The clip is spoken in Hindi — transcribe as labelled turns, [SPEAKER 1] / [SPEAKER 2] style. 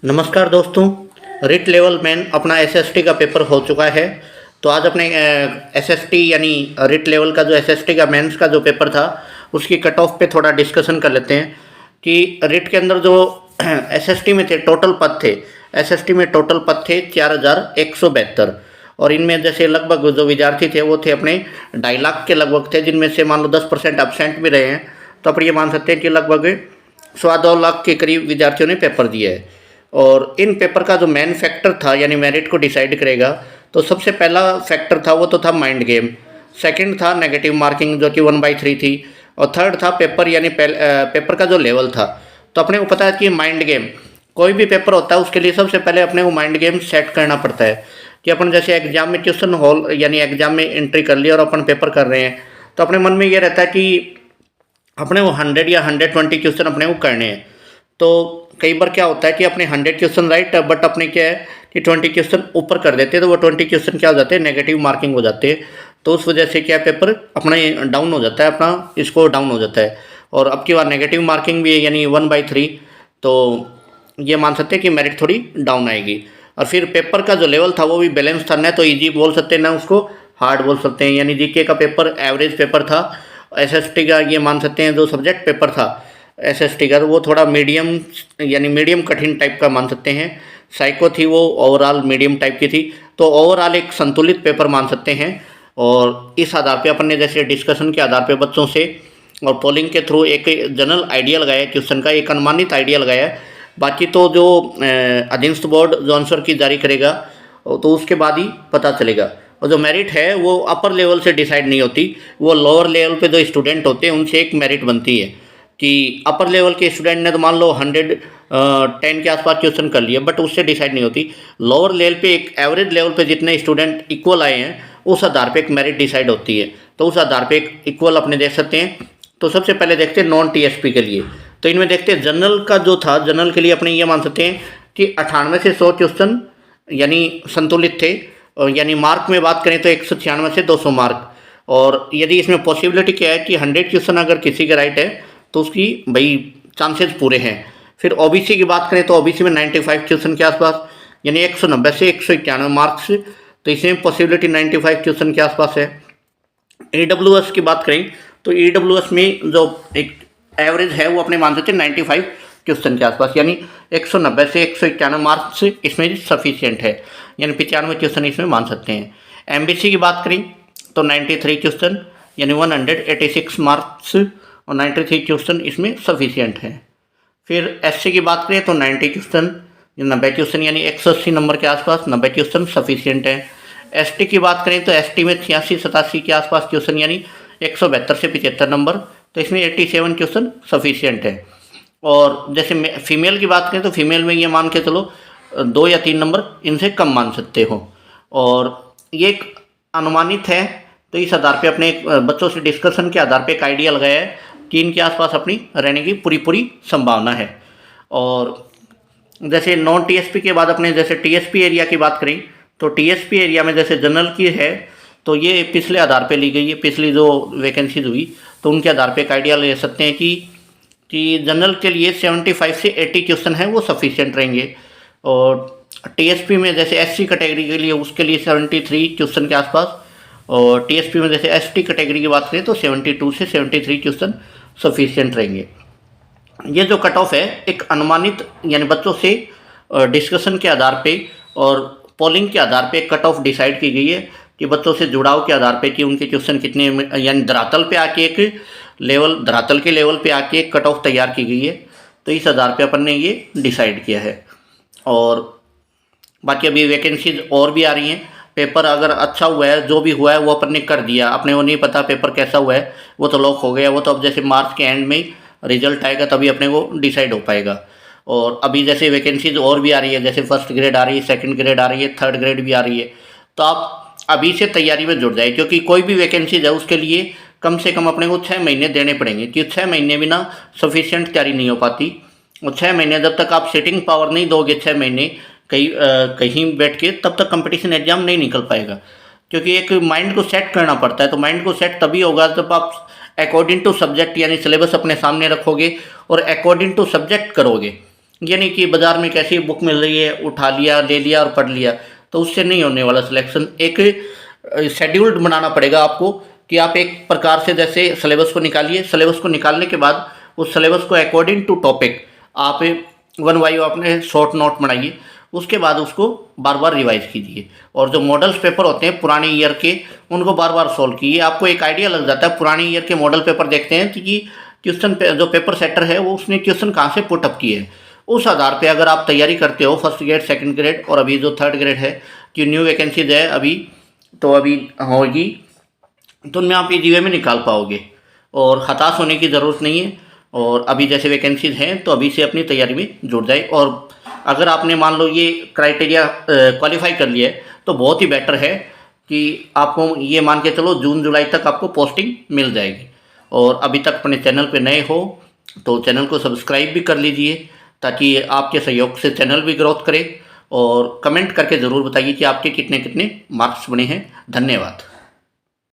[SPEAKER 1] नमस्कार दोस्तों। रिट लेवल मेन अपना एसएसटी का पेपर हो चुका है। तो आज अपने एसएसटी यानी रिट लेवल का जो एसएसटी का मेंस का जो पेपर था उसकी कट ऑफ पे थोड़ा डिस्कशन कर लेते हैं कि रिट के अंदर जो एसएसटी में थे टोटल पद थे। एसएसटी में टोटल पद थे 4172 और इनमें जैसे लगभग जो विद्यार्थी थे वो थे अपने 2.5 लाख के लगभग थे, जिनमें से मान लो 10% एब्सेंट भी रहे हैं। तो आप ये मान सकते हैं कि लगभग 2.25 लाख के करीब विद्यार्थियों ने पेपर दिया है। और इन पेपर का जो मेन फैक्टर था यानी मेरिट को डिसाइड करेगा, तो सबसे पहला फैक्टर था वो तो था माइंड गेम। सेकंड था नेगेटिव मार्किंग जो कि 1/3 थी। और थर्ड था पेपर यानी पेपर का जो लेवल था। तो अपने को पता है कि माइंड गेम कोई भी पेपर होता है उसके लिए सबसे पहले अपने को माइंड गेम सेट करना पड़ता है कि अपन जैसे एग्जाम में क्वेश्चन हॉल यानी एग्जाम में एंट्री कर लिया और अपन पेपर कर रहे हैं, तो अपने मन में ये रहता है कि अपने वो 100 या 120 क्वेश्चन अपने को करने हैं। तो कई बार क्या होता है कि अपने 100 क्वेश्चन राइट है बट अपने क्या है कि 20 क्वेश्चन ऊपर कर देते हैं, तो वो 20 क्वेश्चन क्या हो जाते हैं, नेगेटिव मार्किंग हो जाते हैं। तो उस वजह से क्या पेपर अपना डाउन हो जाता है, अपना स्कोर डाउन हो जाता है। और अब की बार नेगेटिव मार्किंग भी है यानी 1/3, तो ये मान सकते हैं कि मेरिट थोड़ी डाउन आएगी। और फिर पेपर का जो लेवल था वो भी बैलेंस था, ना तो ईजी बोल सकते हैं ना उसको हार्ड बोल सकते हैं। यानी जीके का पेपर एवरेज पेपर था। एसएसटी का ये मान सकते हैं जो सब्जेक्ट पेपर था एसएसटी का, तो वो थोड़ा मीडियम यानी मीडियम कठिन टाइप का मान सकते हैं। साइको थी वो ओवरऑल मीडियम टाइप की थी। तो ओवरऑल एक संतुलित पेपर मान सकते हैं। और इस आधार पे अपन ने जैसे डिस्कशन के आधार पे बच्चों से और पोलिंग के थ्रू एक जनरल आइडिया लगाया क्वेश्चन का, एक अनुमानित आइडिया लगाया। बाकी तो जो अधीनस्थ बोर्ड जो आंसर की जारी करेगा तो उसके बाद ही पता चलेगा। और जो मेरिट है वो अपर लेवल से डिसाइड नहीं होती, वो लोअर लेवल पे जो स्टूडेंट होते हैं उनसे एक मेरिट बनती है। कि अपर लेवल के स्टूडेंट ने तो मान लो 110 के आसपास क्वेश्चन कर लिया बट उससे डिसाइड नहीं होती। लोअर लेवल पे एक एवरेज लेवल पे जितने स्टूडेंट इक्वल आए हैं उस आधार पे एक मेरिट डिसाइड होती है। तो उस आधार पे एक इक्वल अपने देख सकते हैं। तो सबसे पहले देखते हैं नॉन टीएसपी के लिए। तो इनमें देखते हैं जनरल का जो था, जनरल के लिए अपने ये मान सकते हैं कि 98 से 100 क्वेश्चन यानी संतुलित थे। और यानी मार्क में बात करें तो 196 से 200 मार्क। और यदि इसमें पॉसिबिलिटी क्या है कि 100 क्वेश्चन अगर किसी के राइट है तो उसकी भाई चांसेस पूरे हैं। फिर ओबीसी की बात करें तो ओबीसी में 95 क्वेश्चन के आसपास यानी 190 से 191 मार्क्स, तो इसमें पॉसिबिलिटी 95 क्वेश्चन के आसपास है। ईडब्ल्यूएस की बात करें तो ईडब्ल्यूएस में जो एक एवरेज है वो अपने मान सकते हैं 95 क्वेश्चन के आसपास, यानी 190 से 191 मार्क्स इसमें सफिशियंट है, यानी 95 क्वेश्चन इसमें मान सकते हैं। एमबीसी की बात करें तो 93 क्वेश्चन यानी 186 मार्क्स और 93 क्वेश्चन इसमें सफिशियंट है। फिर एससी की बात करें तो 90 क्वेश्चन 90 क्वेश्चन यानी 180 नंबर के आसपास 90 क्वेश्चन सफिशियंट है। एसटी की बात करें तो एसटी में 86-87 के आसपास क्वेश्चन यानी 172 से 75 नंबर, तो इसमें 87 क्वेश्चन सफिशियंट है। और जैसे फीमेल की बात करें तो फीमेल में ये मान के चलो 2 या 3 नंबर इनसे कम मान सकते हो। और ये एक अनुमानित है, तो इस आधार पे अपने बच्चों से डिस्कशन के आधार पे एक आइडिया लगाया है कि इनके आसपास अपनी रहने की पूरी संभावना है। और जैसे नॉन टीएसपी के बाद अपने जैसे टीएसपी एरिया की बात करें तो टीएसपी एरिया में जैसे जनरल की है तो ये पिछले आधार पे ली गई है, पिछली जो वैकेंसीज हुई तो उनके आधार पे एक आइडिया ले सकते हैं कि जनरल के लिए 75 से 80 क्वेश्चन हैं वो सफिशिएंट रहेंगे। और टीएसपी में जैसे एससी कैटेगरी के लिए उसके लिए 73 क्वेश्चन के आसपास। और टीएसपी में जैसे एसटी कैटेगरी की बात करें तो 72 से 73 क्वेश्चन सफिशिएंट रहेंगे। ये जो कट ऑफ है एक अनुमानित यानी बच्चों से डिस्कशन के आधार पे और पोलिंग के आधार पे एक कट ऑफ डिसाइड की गई है कि बच्चों से जुड़ाव के आधार पे कि उनके क्वेश्चन कितने यानी धरातल पे आके एक लेवल धरातल के लेवल पे आके एक कट ऑफ तैयार की गई है। तो इस आधार पे अपन ने ये डिसाइड किया है। और बाकी अभी वैकेंसीज और भी आ रही हैं। पेपर अगर अच्छा हुआ है, जो भी हुआ है वो अपन ने कर दिया, अपने को नहीं पता पेपर कैसा हुआ है, वो तो लॉक हो गया। वो तो अब जैसे मार्च के एंड में रिजल्ट आएगा तभी अपने को डिसाइड हो पाएगा। और अभी जैसे वैकेंसीज और भी आ रही है, जैसे फर्स्ट ग्रेड आ रही है, सेकंड ग्रेड आ रही है, थर्ड ग्रेड भी आ रही है। तो आप अभी से तैयारी में जुट जाए, क्योंकि कोई भी वैकेंसीज है उसके लिए कम से कम अपने को 6 महीने देने पड़ेंगे, क्योंकि 6 महीने बिना सफिशिएंट तैयारी नहीं हो पाती। और 6 महीने जब तक आप सिटिंग पावर नहीं दोगे 6 महीने कहीं बैठ के, तब तक कंपटीशन एग्जाम नहीं निकल पाएगा। क्योंकि एक माइंड को सेट करना पड़ता है, तो माइंड को सेट तभी होगा जब आप अकॉर्डिंग टू सब्जेक्ट यानी सिलेबस अपने सामने रखोगे और अकॉर्डिंग टू सब्जेक्ट करोगे। ये नहीं कि बाज़ार में कैसी बुक मिल रही है उठा लिया, ले लिया और पढ़ लिया, तो उससे नहीं होने वाला सिलेक्शन। एक शेड्यूल्ड बनाना पड़ेगा आपको कि आप एक प्रकार से जैसे सिलेबस को निकालिए, सिलेबस को निकालने के बाद उस सिलेबस को अकॉर्डिंग टू टॉपिक आप वन बाई अपने शॉर्ट नोट बनाइए, उसके बाद उसको बार बार रिवाइज कीजिए। और जो मॉडल्स पेपर होते हैं पुराने ईयर के, उनको बार बार सॉल्व कीजिए। आपको एक आइडिया लग जाता है, पुराने ईयर के मॉडल पेपर देखते हैं कि क्वेश्चन जो पेपर सेटर है वो उसने क्वेश्चन कहाँ से पुटअप किए हैं। उस आधार पे अगर आप तैयारी करते हो फर्स्ट ग्रेड, सेकंड ग्रेड और अभी जो थर्ड ग्रेड है, कि न्यू वैकेंसीज है अभी तो अभी होगी, तो उनमें आप इजी वे में निकाल पाओगे और हताश होने की ज़रूरत नहीं है। और अभी जैसे वैकेंसीज हैं तो अभी से अपनी तैयारी में जुट जाए। और अगर आपने मान लो ये क्राइटेरिया क्वालिफाई कर लिया है तो बहुत ही बेटर है कि आपको ये मान के चलो जून जुलाई तक आपको पोस्टिंग मिल जाएगी। और अभी तक अपने चैनल पे नए हो तो चैनल को सब्सक्राइब भी कर लीजिए, ताकि आपके सहयोग से चैनल भी ग्रोथ करे। और कमेंट करके ज़रूर बताइए कि आपके कितने कितने मार्क्स बने हैं। धन्यवाद।